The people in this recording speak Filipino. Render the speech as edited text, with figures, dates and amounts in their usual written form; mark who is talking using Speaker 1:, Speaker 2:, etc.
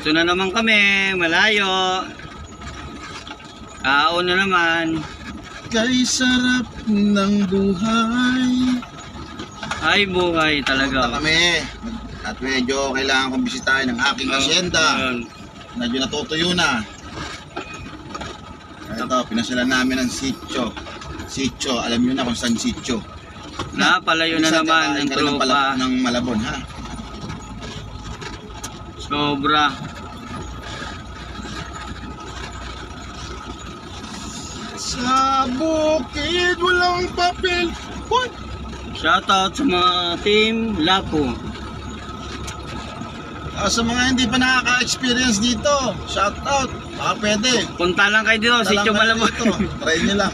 Speaker 1: Dito na naman kami, malayo. Kaon na naman.
Speaker 2: Kay sarap ng buhay.
Speaker 1: Ay, buhay
Speaker 2: Punta
Speaker 1: talaga.
Speaker 2: kami. At medyo kailangan kong bisitahin ang aking asyenda.
Speaker 1: Ayun.
Speaker 2: Medyo natutuyo na. Ito, pinasyalan namin ang sitio. Sitio, alam niyo na kung saan sitio.
Speaker 1: Napalayo na
Speaker 2: Minsan
Speaker 1: naman
Speaker 2: kakain
Speaker 1: ng
Speaker 2: ka ng
Speaker 1: tropa.
Speaker 2: ng Malabon, ha?
Speaker 1: Sobra.
Speaker 2: Sa bukid, walang papel. Hoy!
Speaker 1: Shoutout sa mga team Lapo.
Speaker 2: Sa mga hindi pa nakaka-experience dito, shout out. Baka pwede.
Speaker 1: Punta lang kayo dito, Sitio
Speaker 2: Talang kayo
Speaker 1: Malabon.
Speaker 2: dito. Try nyo lang.